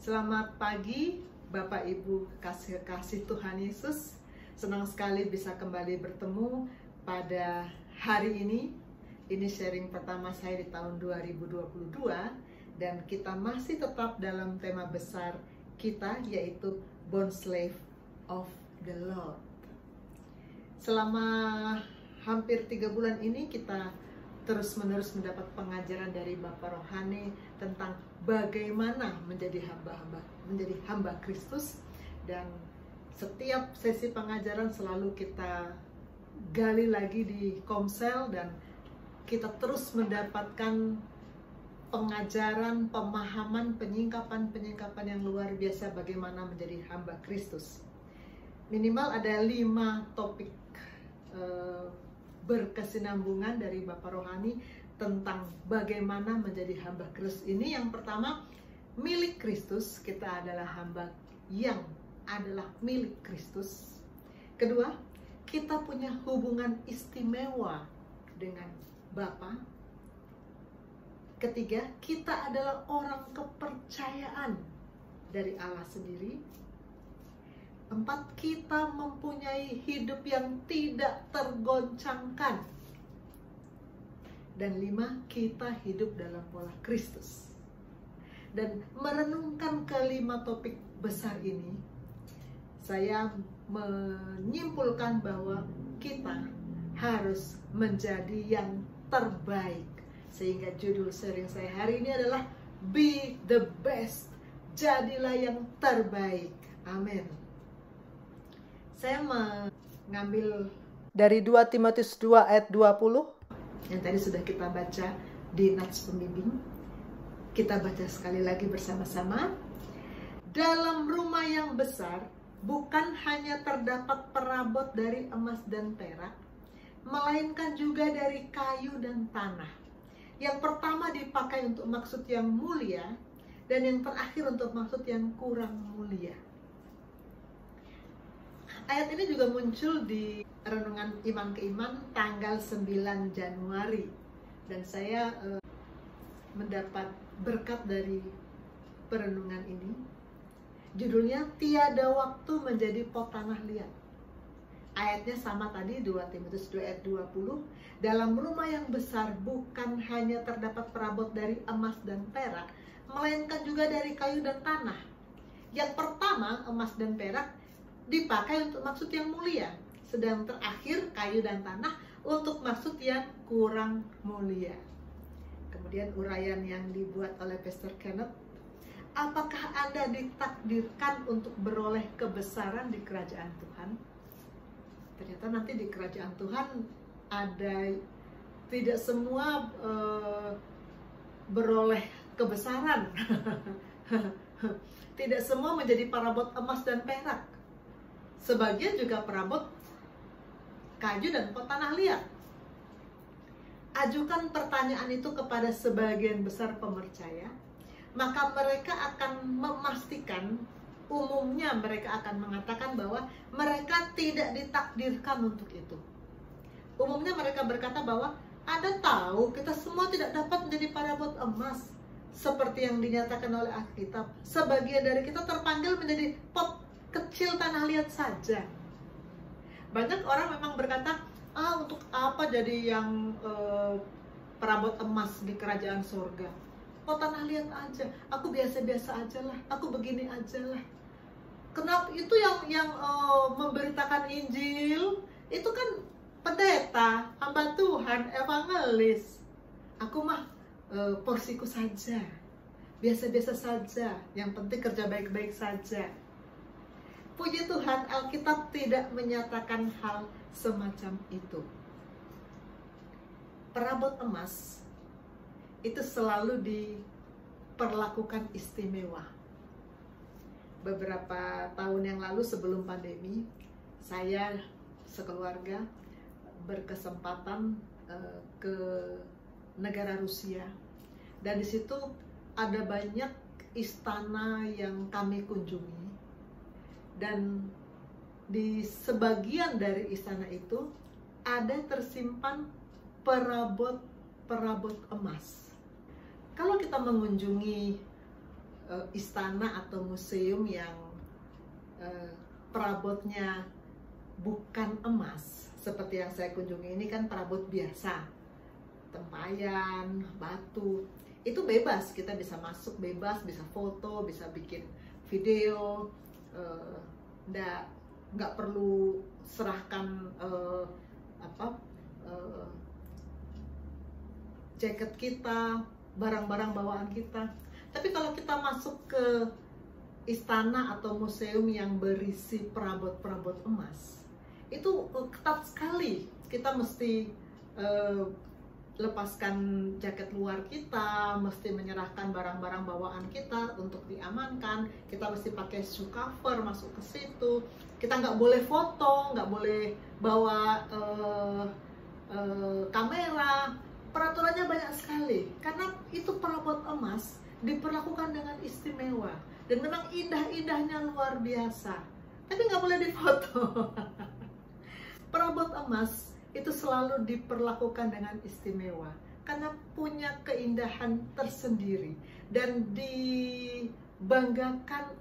Selamat pagi Bapak Ibu kasih Tuhan Yesus. Senang sekali bisa kembali bertemu pada hari ini. Ini sharing pertama saya di tahun 2022 dan kita masih tetap dalam tema besar kita, yaitu Born Slave of the Lord. Selama hampir 3 bulan ini kita terus-menerus mendapat pengajaran dari Bapak Rohani tentang bagaimana menjadi hamba Kristus, dan setiap sesi pengajaran selalu kita gali lagi di Komsel dan kita terus mendapatkan pengajaran, pemahaman, penyingkapan yang luar biasa bagaimana menjadi hamba Kristus. Minimal ada 5 topik berkesinambungan dari Bapak Rohani tentang bagaimana menjadi hamba Kristus ini. Yang pertama, milik Kristus, kita adalah hamba yang adalah milik Kristus. Kedua, kita punya hubungan istimewa dengan Bapa. Ketiga, kita adalah orang kepercayaan dari Allah sendiri. 4, kita mempunyai hidup yang tidak tergoncangkan. Dan 5, kita hidup dalam pola Kristus. Dan merenungkan kelima topik besar ini, saya menyimpulkan bahwa kita harus menjadi yang terbaik. Sehingga judul sharing saya hari ini adalah Be the Best. Jadilah yang terbaik. Amin. Saya mengambil dari 2 Timotius 2 ayat 20 yang tadi sudah kita baca di Nats Pembimbing. Kita baca sekali lagi bersama-sama. Dalam rumah yang besar bukan hanya terdapat perabot dari emas dan perak, melainkan juga dari kayu dan tanah. Yang pertama dipakai untuk maksud yang mulia, dan yang terakhir untuk maksud yang kurang mulia. Ayat ini juga muncul di Renungan Iman ke Iman tanggal 9 Januari. Dan saya mendapat berkat dari perenungan ini. Judulnya, Tiada Waktu Menjadi Pot Tanah Liat. Ayatnya sama tadi, 2 Timotius 2 ayat 20. Dalam rumah yang besar bukan hanya terdapat perabot dari emas dan perak, melainkan juga dari kayu dan tanah. Yang pertama, emas dan perak dipakai untuk maksud yang mulia, sedang terakhir kayu dan tanah untuk maksud yang kurang mulia. Kemudian uraian yang dibuat oleh Pastor Kenneth, apakah Anda ditakdirkan untuk beroleh kebesaran di kerajaan Tuhan? Ternyata nanti di kerajaan Tuhan ada, tidak semua beroleh kebesaran. Tidak semua menjadi perabot emas dan perak. Sebagian juga perabot kayu dan pot tanah liat. Ajukan pertanyaan itu kepada sebagian besar pemercaya, maka mereka akan memastikan, umumnya mereka akan mengatakan bahwa mereka tidak ditakdirkan untuk itu. Umumnya mereka berkata bahwa Anda tahu kita semua tidak dapat menjadi perabot emas seperti yang dinyatakan oleh Alkitab. Sebagian dari kita terpanggil menjadi pot kecil tanah liat saja. Banyak orang memang berkata, untuk apa jadi yang perabot emas di kerajaan surga? Oh, tanah liat aja, aku biasa-biasa aja lah, aku begini aja lah. Kenapa itu yang memberitakan Injil itu kan pendeta, hamba Tuhan, evangelis. Aku mah porsiku saja, biasa-biasa saja, yang penting kerja baik-baik saja. Puji Tuhan, Alkitab tidak menyatakan hal semacam itu. Perabot emas itu selalu diperlakukan istimewa. Beberapa tahun yang lalu sebelum pandemi, saya sekeluarga berkesempatan ke negara Rusia. Dan di situ ada banyak istana yang kami kunjungi. Dan di sebagian dari istana itu ada tersimpan perabot emas. Kalau kita mengunjungi istana atau museum yang perabotnya bukan emas seperti yang saya kunjungi ini, kan perabot biasa, tempayan, batu, itu bebas, kita bisa masuk bebas, bisa foto, bisa bikin video, nggak perlu serahkan jaket kita, barang-barang bawaan kita. Tapi kalau kita masuk ke istana atau museum yang berisi perabot-perabot emas, itu ketat sekali. Kita mesti lepaskan jaket luar kita, mesti menyerahkan barang-barang bawaan kita untuk diamankan. Kita mesti pakai shoe cover masuk ke situ. Kita nggak boleh foto, nggak boleh bawa kamera. Peraturannya banyak sekali, karena itu perabot emas diperlakukan dengan istimewa dan memang indah-indahnya luar biasa, tapi nggak boleh difoto. Perabot emas itu selalu diperlakukan dengan istimewa karena punya keindahan tersendiri dan dibanggakan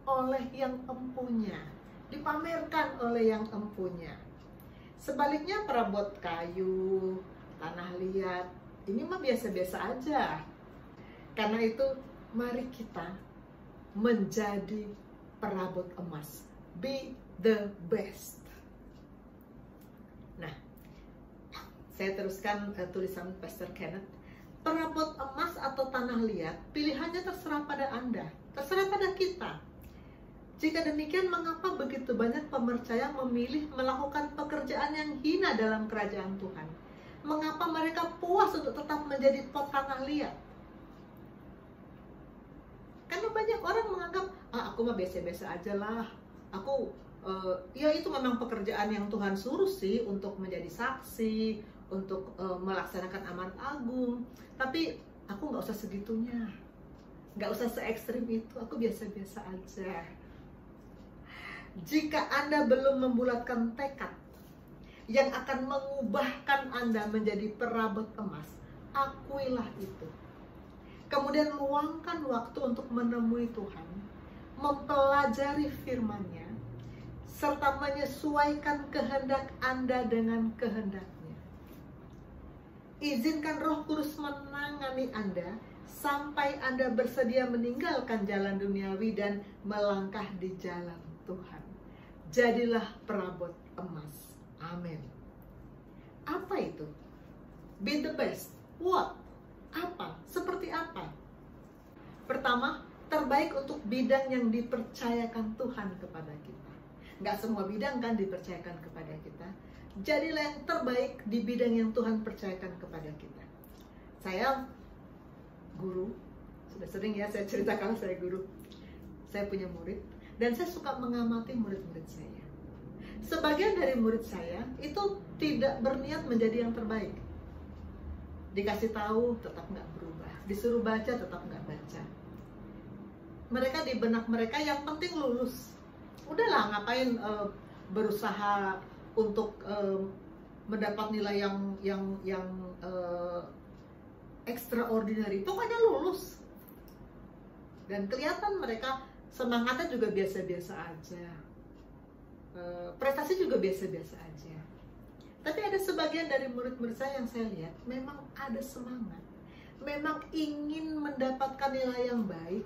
oleh yang empunya, dipamerkan oleh yang empunya. Sebaliknya perabot kayu, tanah liat, ini mah biasa-biasa aja. Karena itu mari kita menjadi perabot emas. Be the best. Nah, saya teruskan tulisan Pastor Kenneth. Perabot emas atau tanah liat, pilihannya terserah pada Anda, terserah pada kita. Jika demikian, mengapa begitu banyak pemercaya memilih melakukan pekerjaan yang hina dalam kerajaan Tuhan? Mengapa mereka puas untuk tetap menjadi pot tanah liat? Karena banyak orang menganggap, aku mah biasa-biasa aja lah. Aku, ya itu memang pekerjaan yang Tuhan suruh sih, untuk menjadi saksi, untuk melaksanakan amanat agung. Tapi aku nggak usah segitunya, nggak usah se-ekstrim itu. Aku biasa-biasa aja. Jika Anda belum membulatkan tekad yang akan mengubahkan Anda menjadi perabot emas, akuilah itu. Kemudian luangkan waktu untuk menemui Tuhan, mempelajari firman-Nya, serta menyesuaikan kehendak Anda dengan kehendak-Nya. Izinkan Roh Kudus menangani Anda sampai Anda bersedia meninggalkan jalan duniawi dan melangkah di jalan Tuhan. Jadilah perabot emas. Amin. Apa itu? Be the best. What? Apa? Seperti apa? Pertama, terbaik untuk bidang yang dipercayakan Tuhan kepada kita. Nggak semua bidang kan dipercayakan kepada kita. Jadilah yang terbaik di bidang yang Tuhan percayakan kepada kita. Saya guru, sudah sering ya saya cerita kalau saya guru. Saya punya murid, dan saya suka mengamati murid-murid saya. Sebagian dari murid saya itu tidak berniat menjadi yang terbaik. Dikasih tahu tetap nggak berubah, disuruh baca tetap nggak baca. Mereka di benak mereka yang penting lulus. Udahlah, ngapain berusaha untuk mendapat nilai yang extraordinary. Pokoknya lulus. Dan kelihatan mereka semangatnya juga biasa-biasa aja. Prestasi juga biasa-biasa aja. Tapi ada sebagian dari murid-murid saya yang saya lihat memang ada semangat, memang ingin mendapatkan nilai yang baik,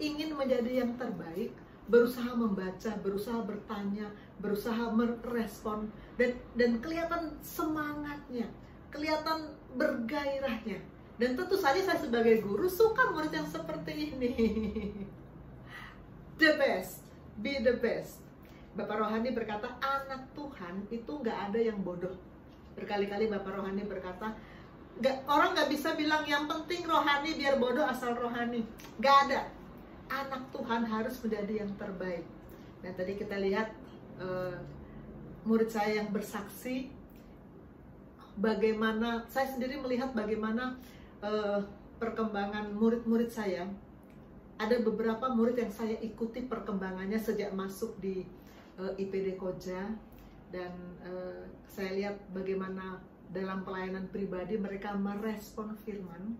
ingin menjadi yang terbaik, berusaha membaca, berusaha bertanya, berusaha merespon, dan kelihatan semangatnya, kelihatan bergairahnya. Dan tentu saja saya sebagai guru suka murid yang seperti ini. The best, be the best. Bapak Rohani berkata, anak Tuhan itu nggak ada yang bodoh. Berkali-kali Bapak Rohani berkata, orang nggak bisa bilang yang penting rohani biar bodoh asal rohani. Nggak ada. Anak Tuhan harus menjadi yang terbaik. Dan tadi kita lihat murid saya yang bersaksi, bagaimana, saya sendiri melihat bagaimana perkembangan murid-murid saya. Ada beberapa murid yang saya ikuti perkembangannya sejak masuk di IPD Koja, dan saya lihat bagaimana dalam pelayanan pribadi mereka merespon firman,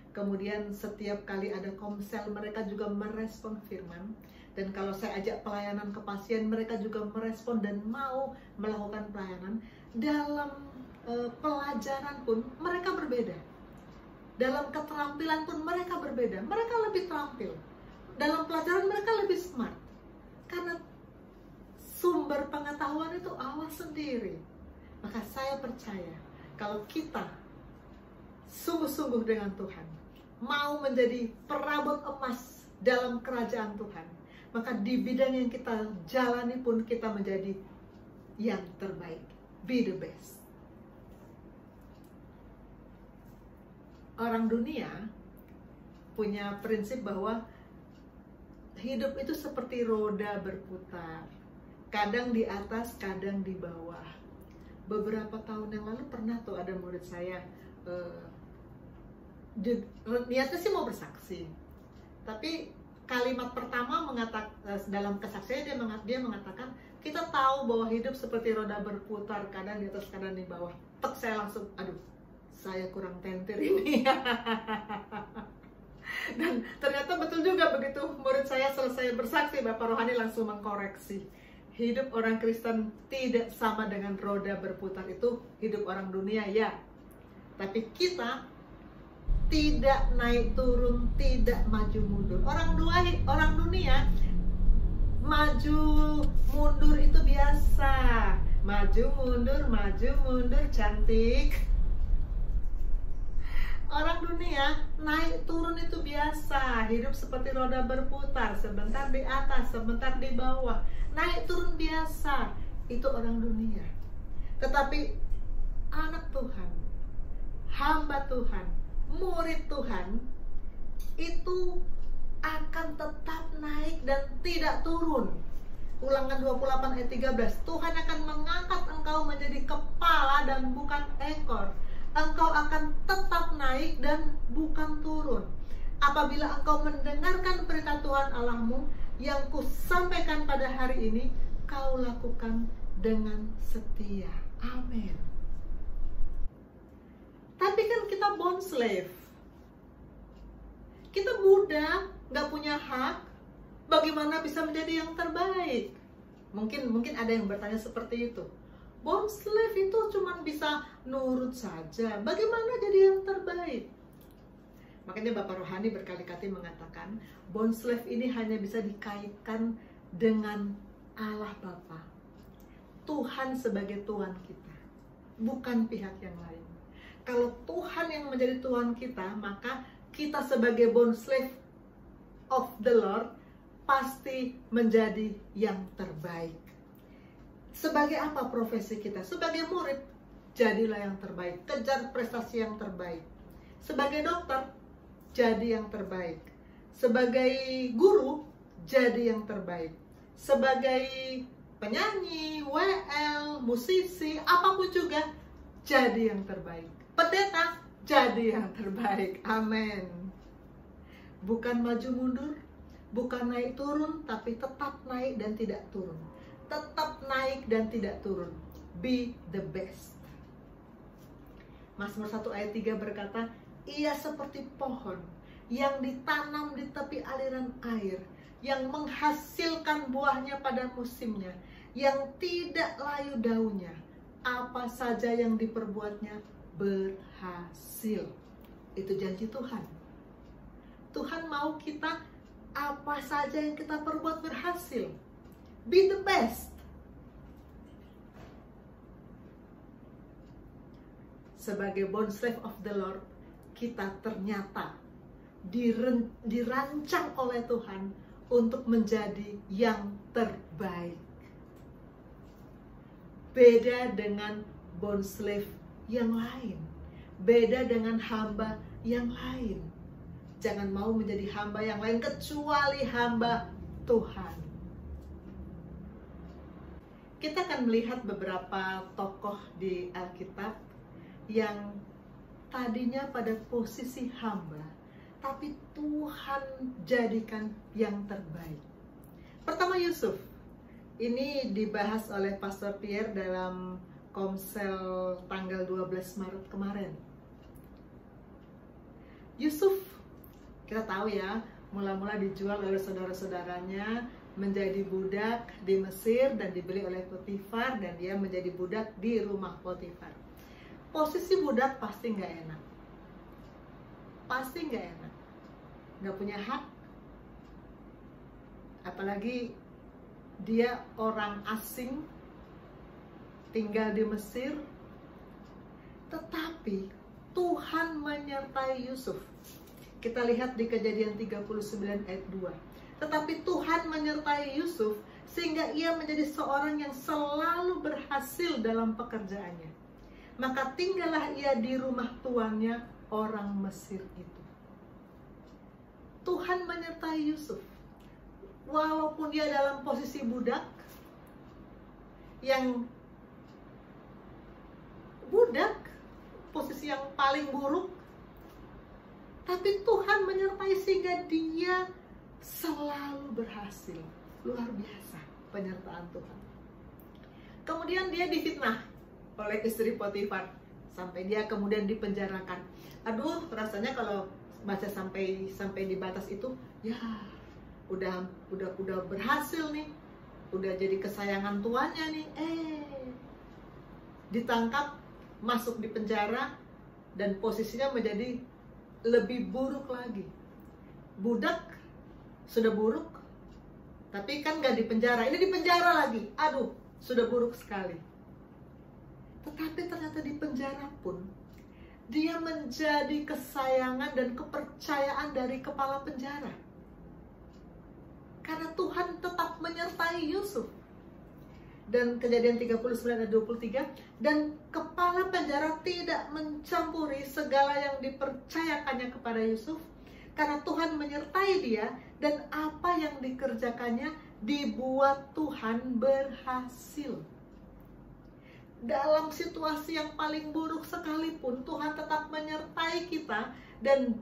Kemudian setiap kali ada komsel mereka juga merespon firman. Dan kalau saya ajak pelayanan ke pasien, mereka juga merespon dan mau melakukan pelayanan. Dalam pelajaran pun mereka berbeda. Dalam keterampilan pun mereka berbeda. Mereka lebih terampil. Dalam pelajaran mereka lebih smart. Karena sumber pengetahuan itu Allah sendiri. Maka saya percaya kalau kita sungguh-sungguh dengan Tuhan, mau menjadi perabot emas dalam kerajaan Tuhan, maka di bidang yang kita jalani pun kita menjadi yang terbaik. Be the best. Orang dunia punya prinsip bahwa hidup itu seperti roda berputar, kadang di atas, kadang di bawah. Beberapa tahun yang lalu pernah tuh ada murid saya, niatnya sih mau bersaksi, tapi kalimat pertama dalam kesaksiannya dia mengatakan, kita tahu bahwa hidup seperti roda berputar, kadang di atas, kadang di bawah. Tek, saya langsung, aduh, saya kurang tentir ini. Dan ternyata betul juga, begitu murid saya selesai bersaksi, Bapak Rohani langsung mengkoreksi. Hidup orang Kristen tidak sama dengan roda berputar itu hidup orang dunia, ya. Tapi kita tidak naik turun, tidak maju mundur. Orang dunia maju mundur itu biasa. Maju mundur cantik. Orang dunia naik turun itu biasa. Hidup seperti roda berputar, sebentar di atas, sebentar di bawah. Naik turun biasa. Itu orang dunia. Tetapi anak Tuhan, hamba Tuhan, murid Tuhan itu akan tetap naik dan tidak turun. Ulangan 28 ayat 13, Tuhan akan mengangkat engkau menjadi kepala dan bukan ekor. Engkau akan tetap naik dan bukan turun. Apabila engkau mendengarkan berita Tuhan Allahmu yang kusampaikan pada hari ini, kau lakukan dengan setia. Amin. Tapi kan kita bond slave. Kita budak, gak punya hak. Bagaimana bisa menjadi yang terbaik? Mungkin ada yang bertanya seperti itu. Bond slave itu cuma bisa nurut saja. Bagaimana jadi yang terbaik? Makanya Bapak Rohani berkali-kali mengatakan, bond slave ini hanya bisa dikaitkan dengan Allah Bapa. Tuhan sebagai Tuhan kita, bukan pihak yang lain. Kalau Tuhan yang menjadi Tuhan kita, maka kita sebagai bond slave of the Lord pasti menjadi yang terbaik. Sebagai apa profesi kita? Sebagai murid, jadilah yang terbaik. Kejar prestasi yang terbaik. Sebagai dokter, jadi yang terbaik. Sebagai guru, jadi yang terbaik. Sebagai penyanyi, WL, musisi, apapun juga, jadi yang terbaik. Pendeta, jadi yang terbaik. Amin. Bukan maju mundur, bukan naik turun, tapi tetap naik dan tidak turun. Tetap naik dan tidak turun. Be the best. Mazmur 1 ayat 3 berkata, ia seperti pohon yang ditanam di tepi aliran air, yang menghasilkan buahnya pada musimnya, yang tidak layu daunnya. Apa saja yang diperbuatnya berhasil. Itu janji Tuhan. Tuhan mau kita, apa saja yang kita perbuat berhasil. Be the best. Sebagai bond slave of the Lord, kita ternyata dirancang oleh Tuhan untuk menjadi yang terbaik. Beda dengan bond slave yang lain. Beda dengan hamba yang lain. Jangan mau menjadi hamba yang lain kecuali hamba Tuhan. Kita akan melihat beberapa tokoh di Alkitab yang tadinya pada posisi hamba, tapi Tuhan jadikan yang terbaik. Pertama, Yusuf. Ini dibahas oleh Pastor Pierre dalam Komsel tanggal 12 Maret kemarin. Yusuf, kita tahu ya, mula-mula dijual oleh saudara-saudaranya menjadi budak di Mesir dan dibeli oleh Potifar, dan dia menjadi budak di rumah Potifar. Posisi budak pasti nggak enak, pasti nggak enak, nggak punya hak, apalagi dia orang asing tinggal di Mesir. Tetapi Tuhan menyertai Yusuf. Kita lihat di Kejadian 39 ayat 2. Tetapi Tuhan menyertai Yusuf sehingga ia menjadi seorang yang selalu berhasil dalam pekerjaannya. Maka tinggallah ia di rumah tuannya, orang Mesir itu. Tuhan menyertai Yusuf. Walaupun dia dalam posisi budak, posisi yang paling buruk, tapi Tuhan menyertai sehingga dia selalu berhasil. Luar biasa penyertaan Tuhan. Kemudian dia difitnah oleh istri Potifar sampai dia kemudian dipenjarakan. Aduh, rasanya kalau baca sampai di batas itu, ya udah berhasil nih, udah jadi kesayangan tuannya nih. Ditangkap, masuk di penjara, dan posisinya menjadi lebih buruk lagi. Budak sudah buruk, tapi kan gak di penjara, ini di penjara lagi. Aduh, sudah buruk sekali. Tetapi ternyata di penjara pun dia menjadi kesayangan dan kepercayaan dari kepala penjara, karena Tuhan tetap menyertai Yusuf. Dan Kejadian 39 ayat 23, dan kepala penjara tidak mencampuri segala yang dipercayakannya kepada Yusuf, karena Tuhan menyertai dia, dan apa yang dikerjakannya dibuat Tuhan berhasil. Dalam situasi yang paling buruk sekalipun, Tuhan tetap menyertai kita dan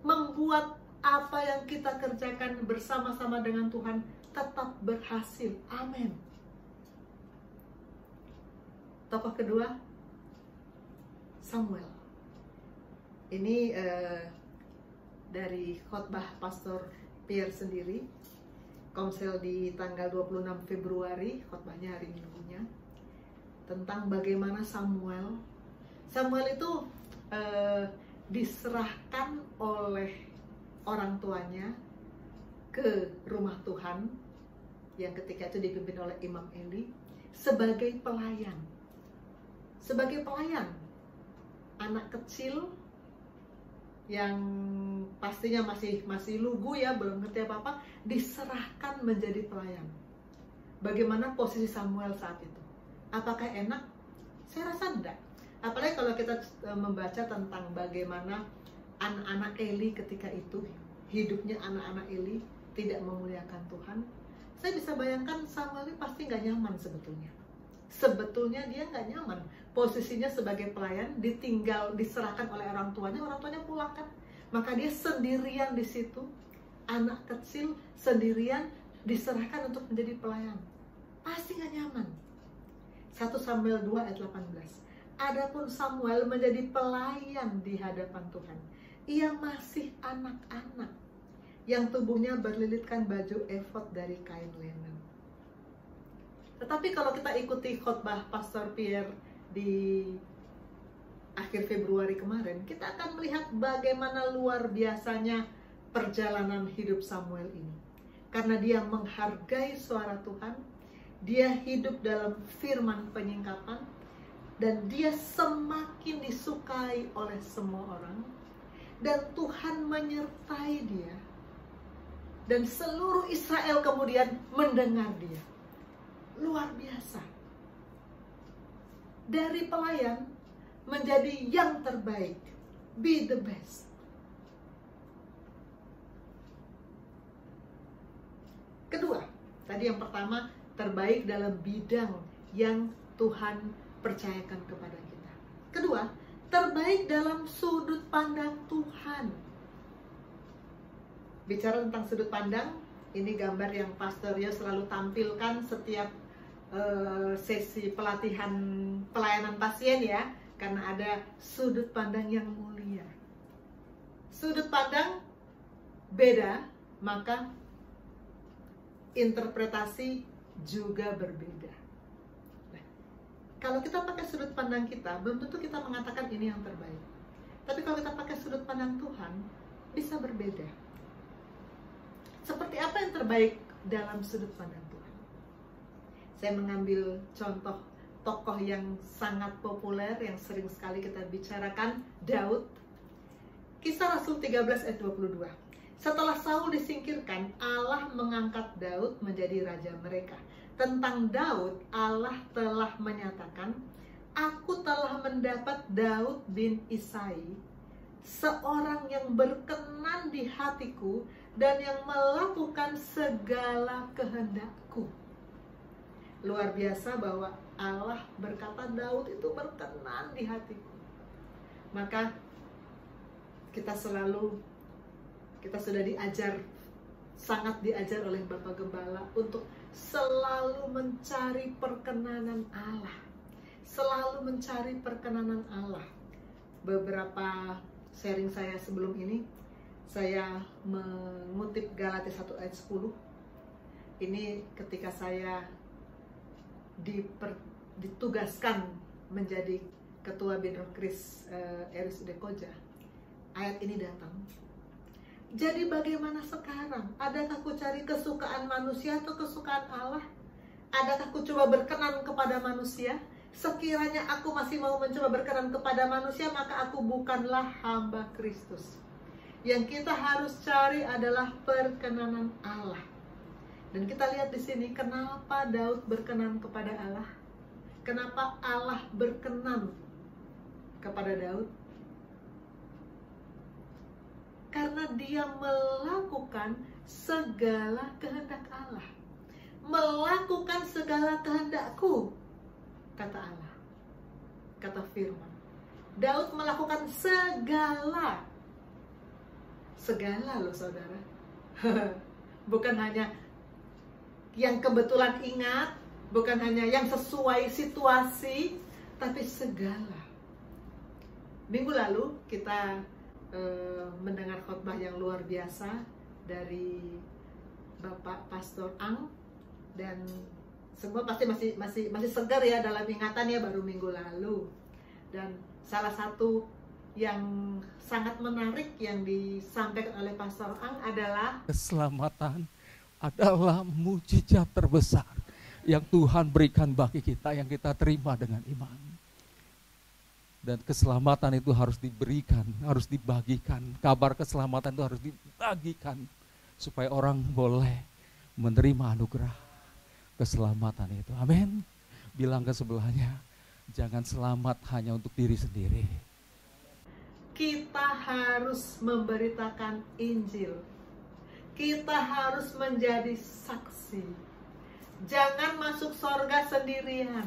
membuat apa yang kita kerjakan bersama-sama dengan Tuhan tetap berhasil. Amin. Tokoh kedua, Samuel. Ini dari khotbah Pastor Pierre sendiri, Komsel di tanggal 26 Februari, khotbahnya hari Minggunya, tentang bagaimana Samuel itu diserahkan oleh orang tuanya ke rumah Tuhan, yang ketika itu dipimpin oleh Imam Eli, sebagai pelayan. Sebagai pelayan, anak kecil yang pastinya masih lugu ya, belum ngerti apa-apa, diserahkan menjadi pelayan. Bagaimana posisi Samuel saat itu? Apakah enak? Saya rasa enggak. Apalagi kalau kita membaca tentang bagaimana anak-anak Eli ketika itu, hidupnya anak-anak Eli tidak memuliakan Tuhan. Saya bisa bayangkan Samuel ini pasti nggak nyaman sebetulnya. Sebetulnya dia nggak nyaman. Posisinya sebagai pelayan, diserahkan oleh orang tuanya pulang kan. Maka dia sendirian di situ, anak kecil sendirian diserahkan untuk menjadi pelayan. Pasti nggak nyaman. 1 Samuel 2 ayat 18. Adapun Samuel menjadi pelayan di hadapan Tuhan. Ia masih anak-anak yang tubuhnya berlilitkan baju efod dari kain linen. Tetapi kalau kita ikuti khotbah Pastor Pierre di akhir Februari kemarin, kita akan melihat bagaimana luar biasanya perjalanan hidup Samuel ini. Karena dia menghargai suara Tuhan, dia hidup dalam firman penyingkapan, dan dia semakin disukai oleh semua orang, dan Tuhan menyertai dia, dan seluruh Israel kemudian mendengar dia. Luar biasa. Dari pelayan menjadi yang terbaik, be the best. Kedua, tadi yang pertama, terbaik dalam bidang yang Tuhan percayakan kepada kita. Kedua, terbaik dalam sudut pandang Tuhan. Bicara tentang sudut pandang, ini gambar yang Pastor Rio selalu tampilkan setiap sesi pelayanan pasien ya, karena ada sudut pandang yang mulia. sudut pandang beda, maka interpretasi juga berbeda. Nah, kalau kita pakai sudut pandang kita, belum tentu kita mengatakan ini yang terbaik. Tapi kalau kita pakai sudut pandang Tuhan, bisa berbeda. Seperti apa yang terbaik dalam sudut pandang Tuhan? Saya mengambil contoh tokoh yang sangat populer, yang sering sekali kita bicarakan, Daud. Kisah Rasul 13 ayat 22. Setelah Saul disingkirkan, Allah mengangkat Daud menjadi raja mereka. Tentang Daud, Allah telah menyatakan, Aku telah mendapat Daud bin Isai, seorang yang berkenan di hatiku dan yang melakukan segala kehendakku. Luar biasa bahwa Allah berkata Daud itu berkenan di hatiku. Maka kita sudah diajar, sangat diajar oleh Bapak Gembala untuk selalu mencari perkenanan Allah. Selalu mencari perkenanan Allah. Beberapa sharing saya sebelum ini, saya mengutip Galatia 1 ayat 10. Ini ketika saya ditugaskan menjadi ketua Binrokris RSUD Koja. Ayat ini datang. Jadi bagaimana sekarang? Adakah ku cari kesukaan manusia atau kesukaan Allah? Adakah ku coba berkenan kepada manusia? Sekiranya aku masih mau mencoba berkenan kepada manusia, maka aku bukanlah hamba Kristus. Yang kita harus cari adalah perkenanan Allah. Dan kita lihat di sini, kenapa Daud berkenan kepada Allah? Kenapa Allah berkenan kepada Daud? Karena dia melakukan segala kehendak Allah. Melakukan segala kehendakku, kata Allah, kata firman. Daud melakukan segala loh saudara. Bukan hanya yang kebetulan ingat, bukan hanya yang sesuai situasi, tapi segala. Minggu lalu kita mendengar khotbah yang luar biasa dari Bapak Pastor Ang, dan semua pasti masih segar ya dalam ingatannya, baru minggu lalu. Dan salah satu yang sangat menarik yang disampaikan oleh Pastor Ang adalah keselamatan adalah mujizat terbesar yang Tuhan berikan bagi kita, yang kita terima dengan iman. Dan keselamatan itu harus diberikan, harus dibagikan. Kabar keselamatan itu harus dibagikan supaya orang boleh menerima anugerah keselamatan itu. Amin. Bilang ke sebelahnya, jangan selamat hanya untuk diri sendiri. Kita harus memberitakan Injil. Kita harus menjadi saksi. Jangan masuk surga sendirian.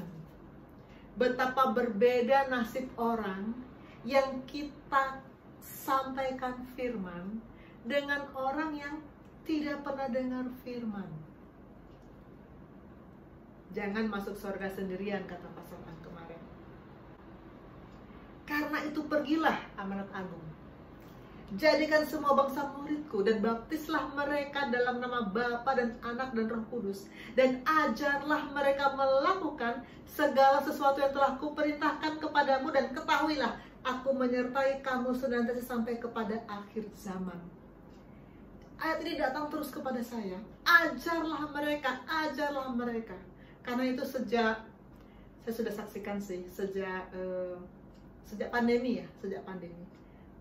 Betapa berbeda nasib orang yang kita sampaikan firman dengan orang yang tidak pernah dengar firman. Jangan masuk surga sendirian, kata Pastor Ang kemarin. Karena itu pergilah, amanat agung. Jadikan semua bangsa muridku dan baptislah mereka dalam nama Bapa dan Anak dan Roh Kudus, dan ajarlah mereka melakukan segala sesuatu yang telah kuperintahkan kepadamu, dan ketahuilah aku menyertai kamu senantiasa sampai kepada akhir zaman. Ayat ini datang terus kepada saya. Ajarlah mereka, ajarlah mereka. Karena itu sejak saya sudah saksikan sih sejak pandemi ya, sejak pandemi.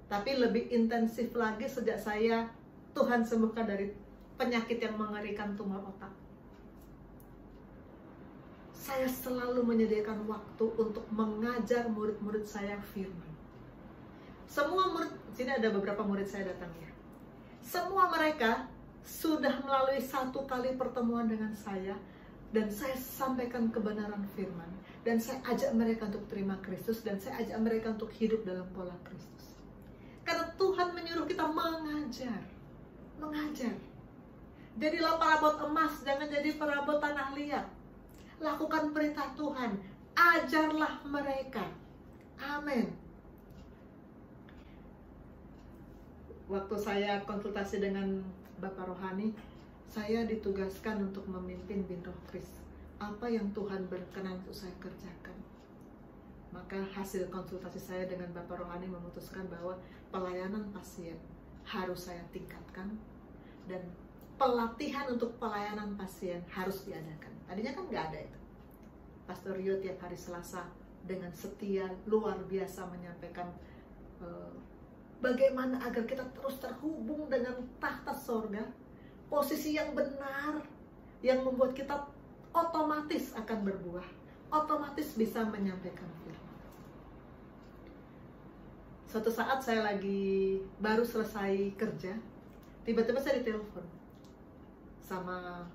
Tapi lebih intensif lagi sejak saya Tuhan sembuhkan dari penyakit yang mengerikan, tumor otak. Saya selalu menyediakan waktu untuk mengajar murid-murid saya firman. Semua murid, sini ada beberapa murid saya datang ya. Semua mereka sudah melalui 1 kali pertemuan dengan saya, dan saya sampaikan kebenaran firman, dan saya ajak mereka untuk terima Kristus, dan saya ajak mereka untuk hidup dalam pola Kristus. Karena Tuhan menyuruh kita mengajar. Jadilah perabot emas, jangan jadi perabot tanah liat. Lakukan perintah Tuhan, ajarlah mereka. Amin. waktu saya konsultasi dengan Bapak Rohani, saya ditugaskan untuk memimpin Bintang Kris. Apa yang Tuhan berkenan untuk saya kerjakan. Maka hasil konsultasi saya dengan Bapak Rohani memutuskan bahwa pelayanan pasien harus saya tingkatkan, dan pelatihan untuk pelayanan pasien harus diadakan. Tadinya kan nggak ada itu. Pastor Rio tiap hari Selasa dengan setia luar biasa menyampaikan bagaimana agar kita terus terhubung dengan tahta sorga, posisi yang benar yang membuat kita otomatis akan berbuah, otomatis bisa menyampaikan firman. Suatu saat saya lagi baru selesai kerja, tiba-tiba saya ditelepon sama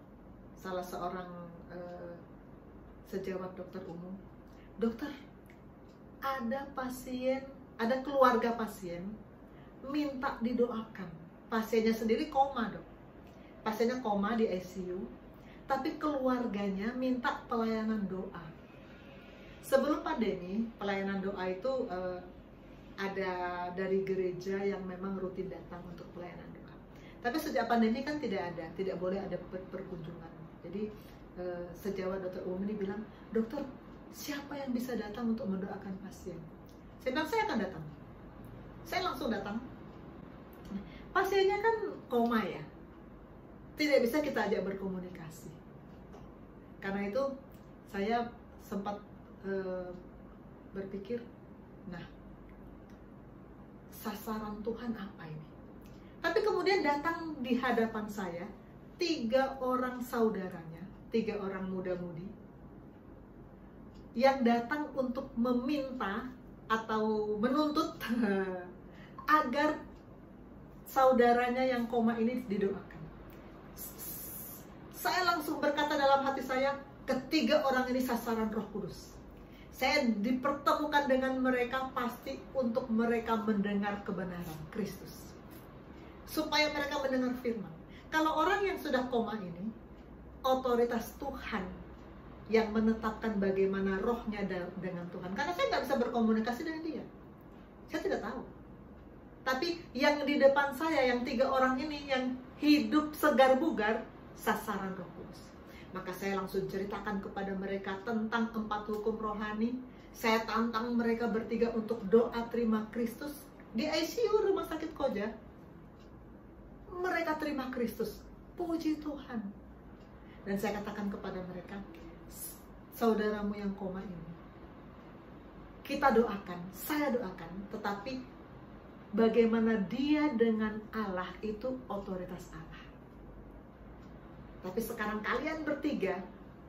salah seorang sejawat dokter umum. Dokter, ada pasien, ada keluarga pasien minta didoakan. Pasiennya sendiri koma, dok. Pasiennya koma di ICU, tapi keluarganya minta pelayanan doa. Sebelum pandemi, pelayanan doa itu ada dari gereja yang memang rutin datang untuk pelayanan doa. Tapi sejak pandemi kan tidak ada, tidak boleh ada perkunjungan. Jadi sejawat dokter umum ini bilang, dokter, siapa yang bisa datang untuk mendoakan pasien? Saya bilang, saya akan datang. Saya langsung datang. Pasiennya kan koma ya, tidak bisa kita ajak berkomunikasi. Karena itu saya sempat berpikir, nah, sasaran Tuhan apa ini? Tapi kemudian datang di hadapan saya 3 orang saudaranya, 3 orang muda-mudi yang datang untuk meminta atau menuntut agar saudaranya yang koma ini didoakan. Saya langsung berkata dalam hati saya, ketiga orang ini sasaran Roh Kudus. Saya dipertemukan dengan mereka pasti untuk mereka mendengar kebenaran Kristus, supaya mereka mendengar firman. Kalau orang yang sudah koma ini, otoritas Tuhan yang menetapkan bagaimana rohnya dengan Tuhan. Karena saya nggak bisa berkomunikasi dengan dia, saya tidak tahu. Tapi yang di depan saya, yang 3 orang ini yang hidup segar bugar, sasaran Roh Kudus. Maka saya langsung ceritakan kepada mereka tentang 4 hukum rohani. Saya tantang mereka bertiga untuk doa terima Kristus di ICU Rumah Sakit Koja. Mereka terima Kristus, puji Tuhan. Dan saya katakan kepada mereka, saudaramu yang koma ini, kita doakan, saya doakan, tetapi bagaimana dia dengan Allah itu otoritas Allah. Tapi sekarang kalian bertiga,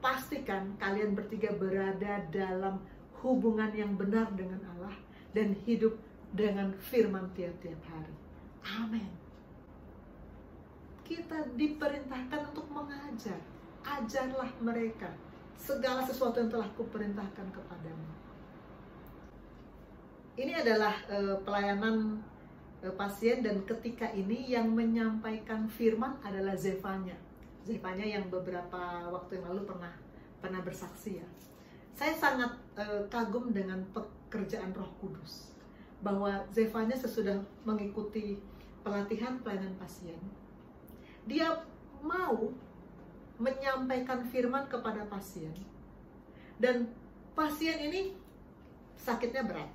pastikan kalian bertiga berada dalam hubungan yang benar dengan Allah dan hidup dengan firman tiap-tiap hari. Amin. Kita diperintahkan untuk mengajar. Ajarlah mereka segala sesuatu yang telah kuperintahkan kepadamu. Ini adalah pelayanan pasien, dan ketika ini yang menyampaikan firman adalah Zefanya. Zefanya yang beberapa waktu yang lalu pernah bersaksi ya. Saya sangat kagum dengan pekerjaan Roh Kudus, bahwa Zefanya sesudah mengikuti pelatihan pelayanan pasien, dia mau menyampaikan firman kepada pasien, dan pasien ini sakitnya berat.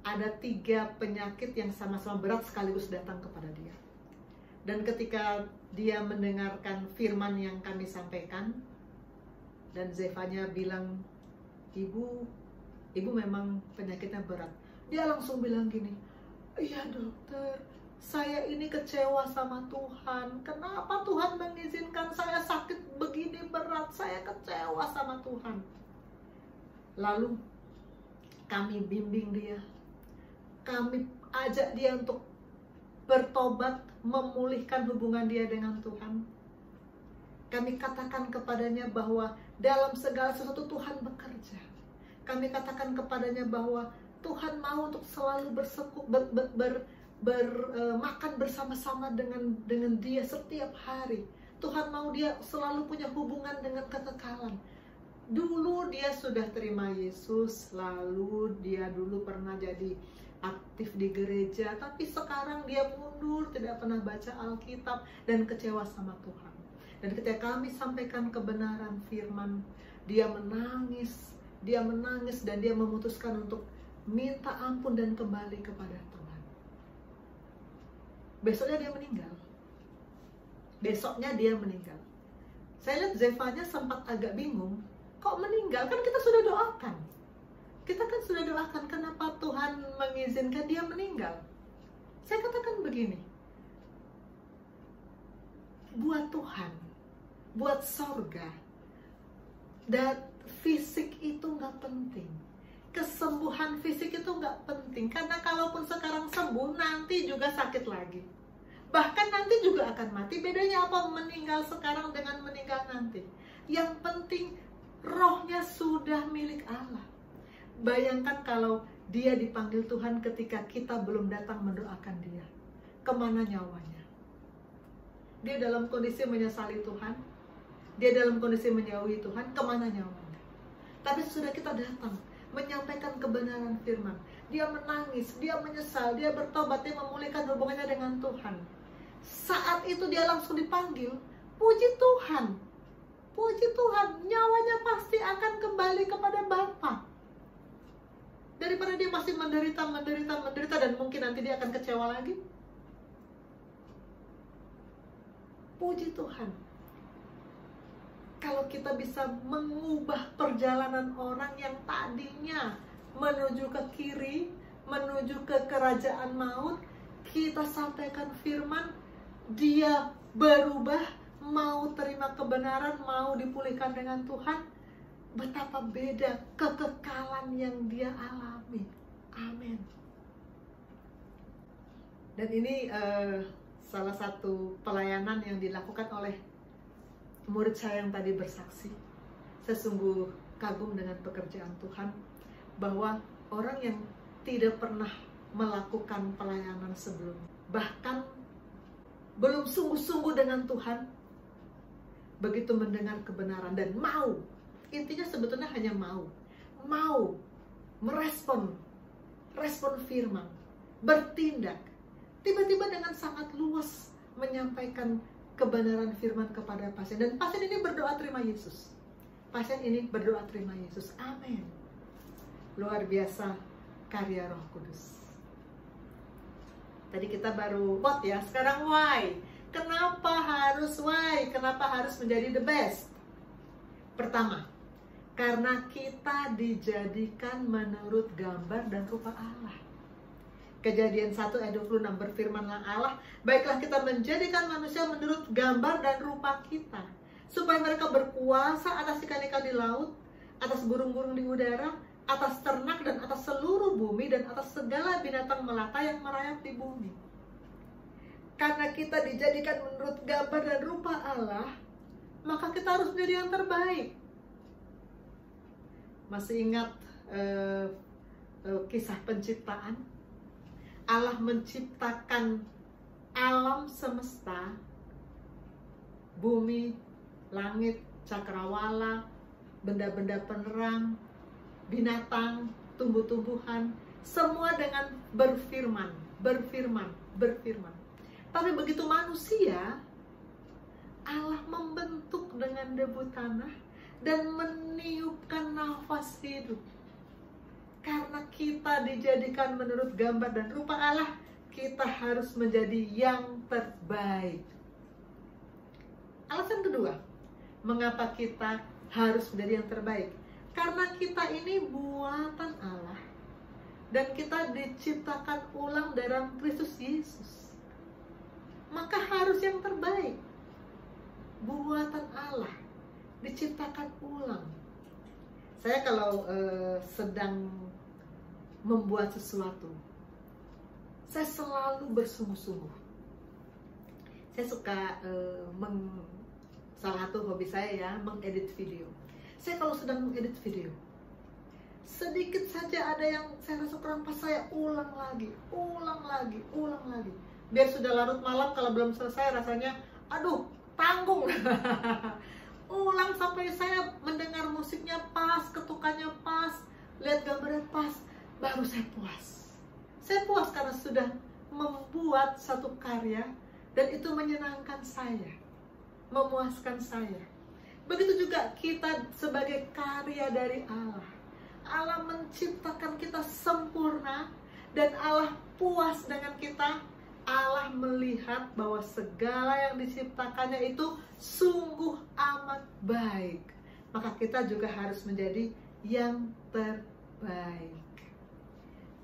Ada 3 penyakit yang sama-sama berat sekaligus datang kepada dia. Dan ketika dia mendengarkan firman yang kami sampaikan, dan Zefanya bilang, ibu memang penyakitnya berat. Dia langsung bilang gini, iya dokter, saya ini kecewa sama Tuhan. Kenapa Tuhan mengizinkan saya sakit begini berat? Saya kecewa sama Tuhan. Lalu kami bimbing dia, kami ajak dia untuk bertobat, memulihkan hubungan dia dengan Tuhan. Kami katakan kepadanya bahwa dalam segala sesuatu Tuhan bekerja. Kami katakan kepadanya bahwa Tuhan mau untuk selalu makan bersama-sama dengan dia setiap hari. Tuhan mau dia selalu punya hubungan dengan kekekalan. Dulu dia sudah terima Yesus, lalu dia dulu pernah jadi aktif di gereja, tapi sekarang dia mundur, tidak pernah baca Alkitab dan kecewa sama Tuhan. Dan ketika kami sampaikan kebenaran firman, dia menangis dan dia memutuskan untuk minta ampun dan kembali kepada Tuhan. Besoknya dia meninggal. Saya lihat Zevanya sempat agak bingung, kok meninggal? Kan kita sudah doakan. Kenapa Tuhan mengizinkan dia meninggal? Saya katakan begini, buat Tuhan, buat sorga, dan fisik itu nggak penting. Kesembuhan fisik itu nggak penting, karena kalaupun sekarang sembuh, nanti juga sakit lagi. Bahkan nanti juga akan mati. Bedanya apa meninggal sekarang dengan meninggal nanti? Yang penting rohnya sudah milik Allah. Bayangkan kalau dia dipanggil Tuhan ketika kita belum datang mendoakan dia. Kemana nyawanya? Dia dalam kondisi menyesali Tuhan. Dia dalam kondisi menjauhi Tuhan. Kemana nyawanya? Tapi sudah kita datang menyampaikan kebenaran firman, dia menangis, dia menyesal, dia bertobat, dia memulihkan hubungannya dengan Tuhan. Saat itu dia langsung dipanggil. Puji Tuhan, nyawanya pasti akan kembali kepada Bapa. Daripada dia masih menderita dan mungkin nanti dia akan kecewa lagi. Puji Tuhan, kalau kita bisa mengubah perjalanan orang yang tadinya menuju ke kiri, menuju ke kerajaan maut, kita sampaikan firman, dia berubah, mau terima kebenaran, mau dipulihkan dengan Tuhan. Betapa beda kekekalan yang dia alami. Amin. Dan ini salah satu pelayanan yang dilakukan oleh murid saya yang tadi bersaksi. Saya sungguh kagum dengan pekerjaan Tuhan, bahwa orang yang tidak pernah melakukan pelayanan sebelumnya, bahkan belum sungguh-sungguh dengan Tuhan, begitu mendengar kebenaran dan mau, intinya sebetulnya hanya mau merespon firman, bertindak, tiba-tiba dengan sangat luas menyampaikan kebenaran firman kepada pasien. Dan pasien ini berdoa terima Yesus. Amin. Luar biasa karya Roh Kudus. Tadi kita baru what ya, sekarang why. Kenapa harus why? Kenapa harus menjadi the best? Pertama, karena kita dijadikan menurut gambar dan rupa Allah. Kejadian 1 ayat 26 berfirmanlah Allah, baiklah kita menjadikan manusia menurut gambar dan rupa kita, supaya mereka berkuasa atas ikan-ikan di laut, atas burung-burung di udara, atas ternak dan atas seluruh bumi, dan atas segala binatang melata yang merayap di bumi. Karena kita dijadikan menurut gambar dan rupa Allah, maka kita harus menjadi yang terbaik. Masih ingat kisah penciptaan? Allah menciptakan alam semesta, bumi, langit, cakrawala, benda-benda penerang, binatang, tumbuh-tumbuhan, semua dengan berfirman. Tapi begitu manusia, Allah membentuk dengan debu tanah dan meniupkan nafas hidup. Karena kita dijadikan menurut gambar dan rupa Allah, kita harus menjadi yang terbaik. Alasan kedua, mengapa kita harus menjadi yang terbaik? Karena kita ini buatan Allah, dan kita diciptakan ulang dalam Kristus Yesus. Maka harus yang terbaik. Buatan Allah, diciptakan ulang. Saya kalau sedang membuat sesuatu, saya selalu bersungguh-sungguh. Saya suka salah satu hobi saya ya, mengedit video. Saya kalau sedang mengedit video, sedikit saja ada yang saya rasa kurang pas, saya ulang lagi. Biar sudah larut malam, kalau belum selesai rasanya, aduh, tanggung. Ulang sampai saya mendengar musiknya pas, ketukannya pas, lihat gambarnya pas, baru saya puas. Saya puas karena sudah membuat satu karya dan itu menyenangkan saya, memuaskan saya. Begitu juga kita sebagai karya dari Allah. Allah menciptakan kita sempurna dan Allah puas dengan kita. Allah melihat bahwa segala yang diciptakannya itu sungguh amat baik. Maka kita juga harus menjadi yang terbaik.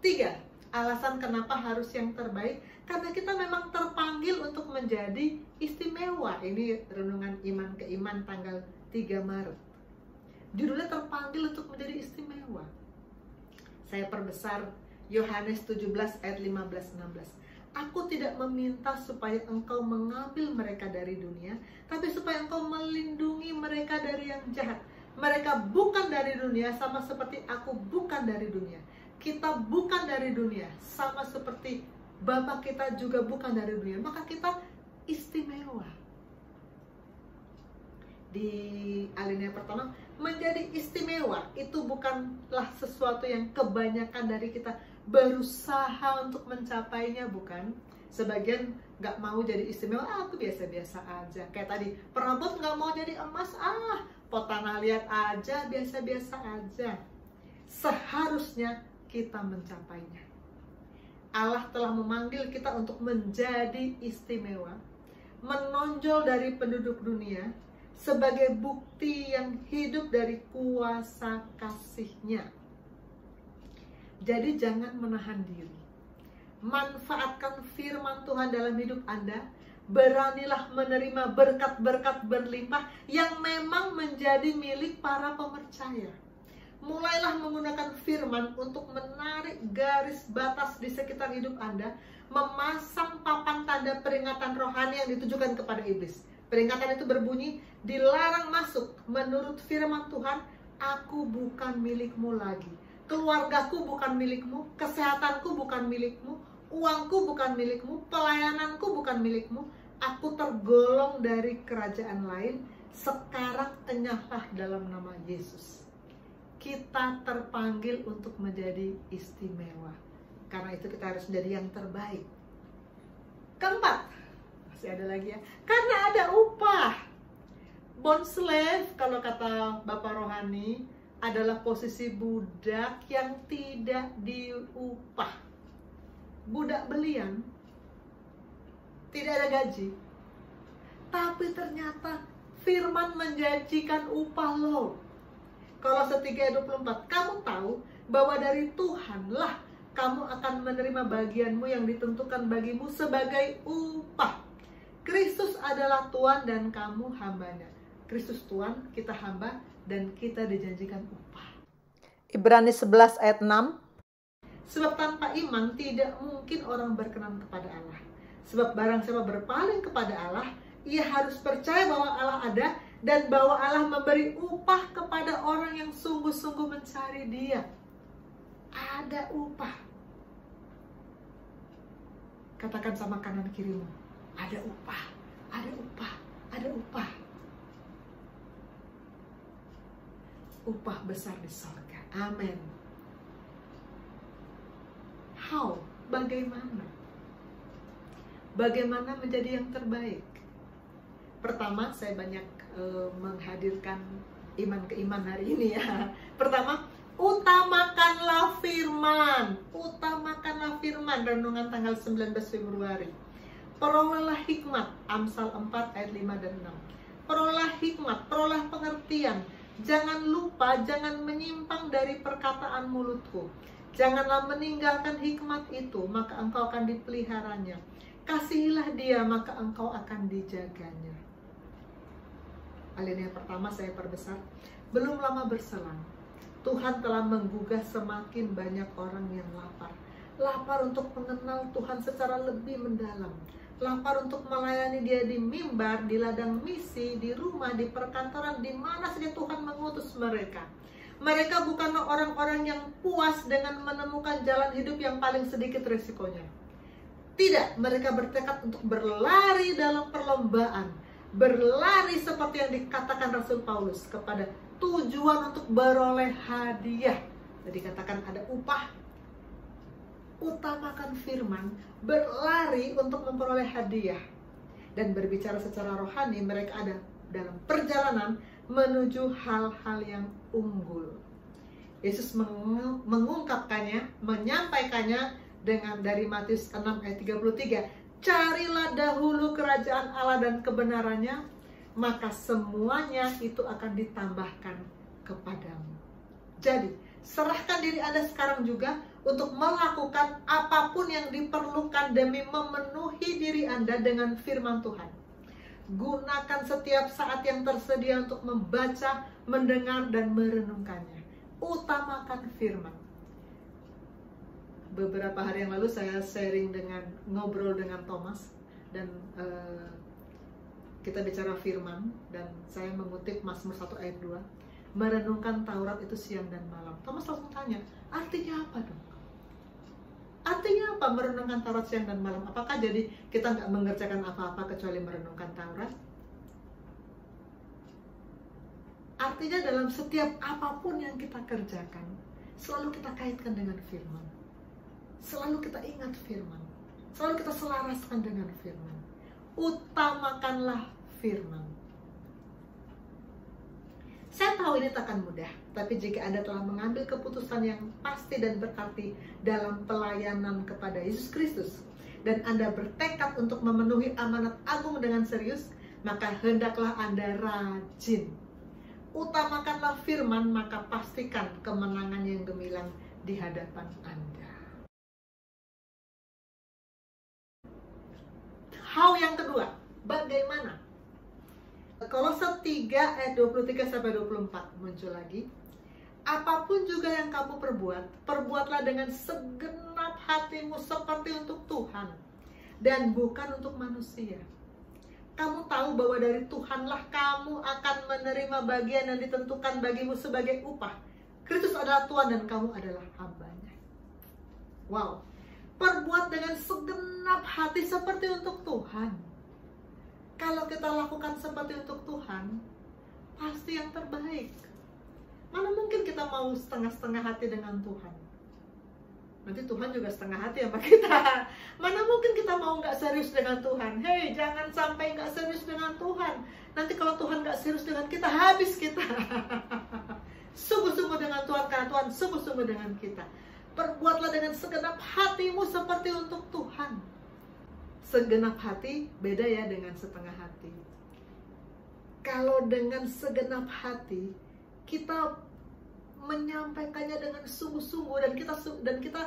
3. Alasan kenapa harus yang terbaik, karena kita memang terpanggil untuk menjadi istimewa. Ini renungan iman ke iman tanggal 3 Maret. Judulnya terpanggil untuk menjadi istimewa. Saya perbesar Yohanes 17 ayat 15-16. Aku tidak meminta supaya engkau mengambil mereka dari dunia, tapi supaya engkau melindungi mereka dari yang jahat. Mereka bukan dari dunia, sama seperti aku bukan dari dunia. Kita bukan dari dunia, sama seperti Bapa kita juga bukan dari dunia. Maka kita istimewa. Di alinea pertama, menjadi istimewa itu bukanlah sesuatu yang kebanyakan dari kita berusaha untuk mencapainya, bukan. Sebagian gak mau jadi istimewa, aku biasa-biasa aja. Kayak tadi, perabot gak mau jadi emas, pot tanah liat aja, biasa-biasa aja. Seharusnya kita mencapainya. Allah telah memanggil kita untuk menjadi istimewa, menonjol dari penduduk dunia sebagai bukti yang hidup dari kuasa kasih-Nya. Jadi jangan menahan diri. Manfaatkan firman Tuhan dalam hidup Anda. Beranilah menerima berkat-berkat berlimpah yang memang menjadi milik para pemercaya. Mulailah menggunakan firman untuk menarik garis batas di sekitar hidup Anda, memasang papan tanda peringatan rohani yang ditujukan kepada iblis. Peringatan itu berbunyi, dilarang masuk. Menurut firman Tuhan, aku bukan milikmu lagi. Keluargaku bukan milikmu, kesehatanku bukan milikmu, uangku bukan milikmu, pelayananku bukan milikmu. Aku tergolong dari kerajaan lain. Sekarang enyahlah dalam nama Yesus. Kita terpanggil untuk menjadi istimewa. Karena itu kita harus menjadi yang terbaik. Keempat, masih ada lagi ya, karena ada upah. Bond slave, kalau kata Bapak Rohani, adalah posisi budak yang tidak diupah. Budak belian, tidak ada gaji. Tapi ternyata firman menjanjikan upah loh. Kolose 3:24, kamu tahu bahwa dari Tuhanlah kamu akan menerima bagianmu yang ditentukan bagimu sebagai upah. Kristus adalah Tuhan dan kamu hambanya. Kristus Tuhan, kita hamba, dan kita dijanjikan upah. Ibrani 11 ayat 6. Sebab tanpa iman tidak mungkin orang berkenan kepada Allah. Sebab barang siapa berpaling kepada Allah, ia harus percaya bahwa Allah ada dan bahwa Allah memberi upah kepada orang yang sungguh-sungguh mencari Dia. Ada upah. Katakan sama kanan kirimu, ada upah, ada upah, ada upah. Upah besar di sorga. Amin. How? Bagaimana? Bagaimana menjadi yang terbaik? Pertama, saya banyak menghadirkan iman ke iman hari ini ya. Pertama, utamakanlah firman. Utamakanlah firman. Renungan tanggal 19 Februari. Perolehlah hikmat. Amsal 4 ayat 5 dan 6. Perolehlah hikmat, peroleh pengertian. Jangan lupa, jangan menyimpang dari perkataan mulutku. Janganlah meninggalkan hikmat itu, maka engkau akan dipeliharanya. Kasihilah dia, maka engkau akan dijaganya. Alinea pertama saya perbesar. Belum lama berselang, Tuhan telah menggugah semakin banyak orang yang lapar. Lapar untuk mengenal Tuhan secara lebih mendalam. Lapar untuk melayani Dia di mimbar, di ladang misi, di rumah, di perkantoran, di mana saja Tuhan mengutus mereka. Mereka bukanlah orang-orang yang puas dengan menemukan jalan hidup yang paling sedikit resikonya. Tidak, mereka bertekad untuk berlari dalam perlombaan. Berlari seperti yang dikatakan Rasul Paulus kepada tujuan untuk beroleh hadiah. Jadi katakan ada upah. utamakan firman, berlari untuk memperoleh hadiah. Dan berbicara secara rohani, mereka ada dalam perjalanan menuju hal-hal yang unggul. Yesus mengungkapkannya, menyampaikannya dengan dari Matius 6 ayat 33. Carilah dahulu kerajaan Allah dan kebenarannya, maka semuanya itu akan ditambahkan kepadamu. Jadi, serahkan diri Anda sekarang juga untuk melakukan apapun yang diperlukan demi memenuhi diri Anda dengan firman Tuhan. Gunakan setiap saat yang tersedia untuk membaca, mendengar, dan merenungkannya. Utamakan firman. Beberapa hari yang lalu saya ngobrol dengan Thomas, dan kita bicara firman, dan saya mengutip Mazmur 1 ayat 2. Merenungkan Taurat itu siang dan malam. Thomas langsung tanya, artinya apa dong? Artinya apa merenungkan Taurat siang dan malam? Apakah jadi kita nggak mengerjakan apa-apa kecuali merenungkan Taurat? Artinya dalam setiap apapun yang kita kerjakan, selalu kita kaitkan dengan firman. Selalu kita ingat firman. Selalu kita selaraskan dengan firman. Utamakanlah firman. Saya tahu ini takkan mudah, tapi jika Anda telah mengambil keputusan yang pasti dan berarti dalam pelayanan kepada Yesus Kristus, dan Anda bertekad untuk memenuhi amanat agung dengan serius, maka hendaklah Anda rajin. Utamakanlah firman, maka pastikan kemenangan yang gemilang di hadapan Anda. How yang kedua, bagaimana? Kolose 3 ayat 23-24 muncul lagi. Apapun juga yang kamu perbuat, perbuatlah dengan segenap hatimu seperti untuk Tuhan dan bukan untuk manusia. Kamu tahu bahwa dari Tuhanlah kamu akan menerima bagian yang ditentukan bagimu sebagai upah. Kristus adalah Tuhan dan kamu adalah hambanya. Wow. Perbuat dengan segenap hati seperti untuk Tuhan. Kalau kita lakukan seperti untuk Tuhan, pasti yang terbaik. Mana mungkin kita mau setengah-setengah hati dengan Tuhan? Nanti Tuhan juga setengah hati sama kita. Mana mungkin kita mau nggak serius dengan Tuhan? Hei, jangan sampai nggak serius dengan Tuhan. Nanti kalau Tuhan nggak serius dengan kita, habis kita. Sungguh-sungguh dengan Tuhan, karena Tuhan sungguh-sungguh dengan kita. Perbuatlah dengan segenap hatimu seperti untuk Tuhan. Segenap hati beda ya dengan setengah hati. Kalau dengan segenap hati, kita menyampaikannya dengan sungguh-sungguh, dan kita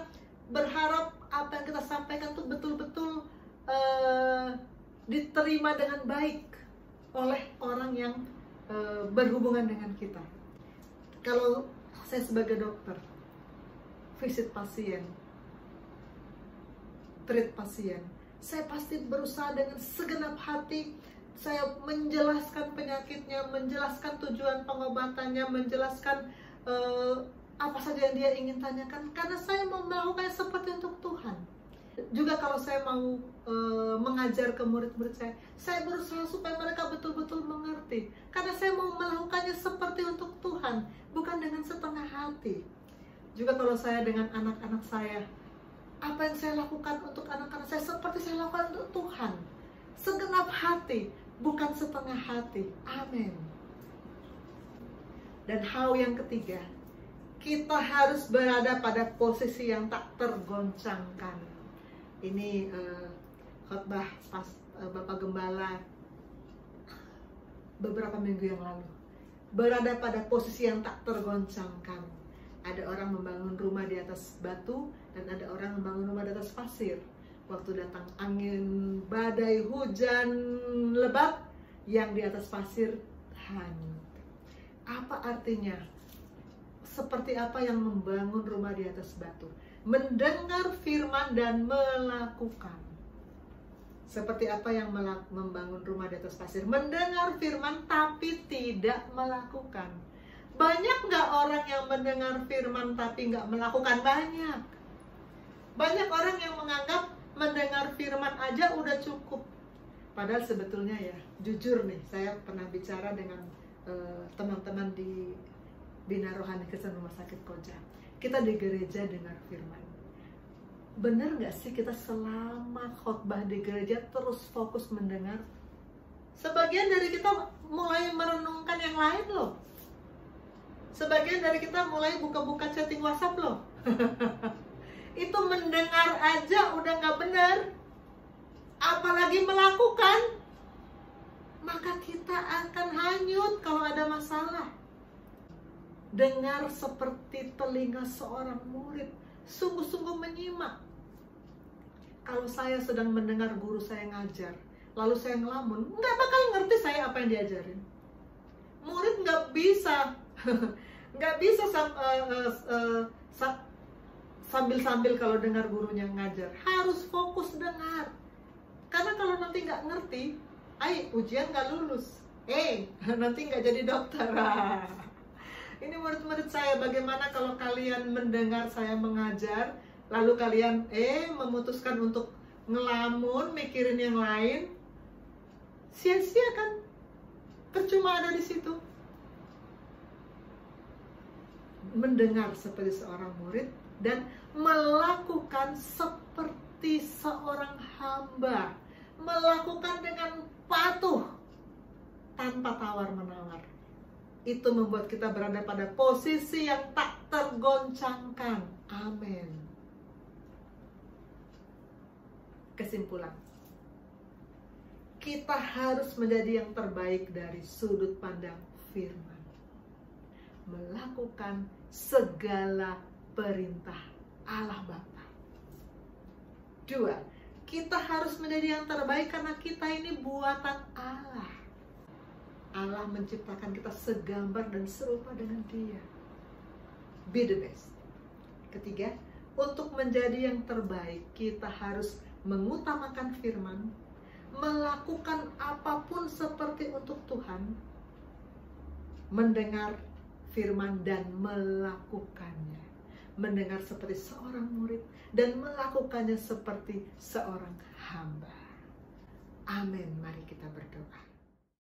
berharap apa yang kita sampaikan itu betul-betul diterima dengan baik oleh orang yang berhubungan dengan kita. Kalau saya sebagai dokter, visit pasien, treat pasien, saya pasti berusaha dengan segenap hati. Saya menjelaskan penyakitnya, menjelaskan tujuan pengobatannya, menjelaskan apa saja yang dia ingin tanyakan, karena saya mau melakukannya seperti untuk Tuhan. Juga kalau saya mau mengajar ke murid-murid saya berusaha supaya mereka betul-betul mengerti, karena saya mau melakukannya seperti untuk Tuhan, bukan dengan setengah hati. Juga kalau saya dengan anak-anak saya, apa yang saya lakukan untuk anak-anak saya seperti saya lakukan untuk Tuhan. Segenap hati, bukan setengah hati. Amin. Dan hal yang ketiga, kita harus berada pada posisi yang tak tergoncangkan. Ini khotbah pas Bapak Gembala beberapa minggu yang lalu. Berada pada posisi yang tak tergoncangkan. Ada orang membangun rumah di atas batu, dan ada orang membangun rumah di atas pasir. Waktu datang angin, badai, hujan lebat, yang di atas pasir hanyut. Apa artinya? Seperti apa yang membangun rumah di atas batu? Mendengar firman dan melakukan. Seperti apa yang membangun rumah di atas pasir? Mendengar firman tapi tidak melakukan. Banyak nggak orang yang mendengar firman tapi nggak melakukan? Banyak. Banyak orang yang menganggap mendengar firman aja udah cukup. Padahal sebetulnya ya, jujur nih, saya pernah bicara dengan teman-teman di Bina Rohani Kristen Rumah Sakit Koja. Kita di gereja dengar firman. Benar nggak sih kita selama khotbah di gereja terus fokus mendengar? Sebagian dari kita mulai merenungkan yang lain loh. Sebagian dari kita mulai buka-buka chatting WhatsApp loh. Itu mendengar aja udah nggak benar, apalagi melakukan. Maka kita akan hanyut kalau ada masalah. Dengar seperti telinga seorang murid, sungguh-sungguh menyimak. Kalau saya sedang mendengar guru saya ngajar, lalu saya ngelamun, nggak bakal ngerti saya apa yang diajarin. Murid nggak bisa sambil-sambil kalau dengar gurunya ngajar, harus fokus dengar. Karena kalau nanti nggak ngerti, ujian nggak lulus, nanti nggak jadi dokter. Ini murid-murid saya, bagaimana kalau kalian mendengar saya mengajar, lalu kalian memutuskan untuk ngelamun, mikirin yang lain, sia-sia kan? Percuma ada di situ. Mendengar seperti seorang murid dan melakukan seperti seorang hamba, melakukan dengan patuh tanpa tawar-menawar. Itu membuat kita berada pada posisi yang tak tergoncangkan. Amin. Kesimpulan, kita harus menjadi yang terbaik dari sudut pandang firman, melakukan segala perintah Allah Bapa. 2, kita harus menjadi yang terbaik karena kita ini buatan Allah. Allah menciptakan kita segambar dan serupa dengan Dia. Be the best. 3, untuk menjadi yang terbaik, kita harus mengutamakan firman, melakukan apapun seperti untuk Tuhan, mendengar firman dan melakukannya, mendengar seperti seorang murid dan melakukannya seperti seorang hamba. Amin. Mari kita berdoa.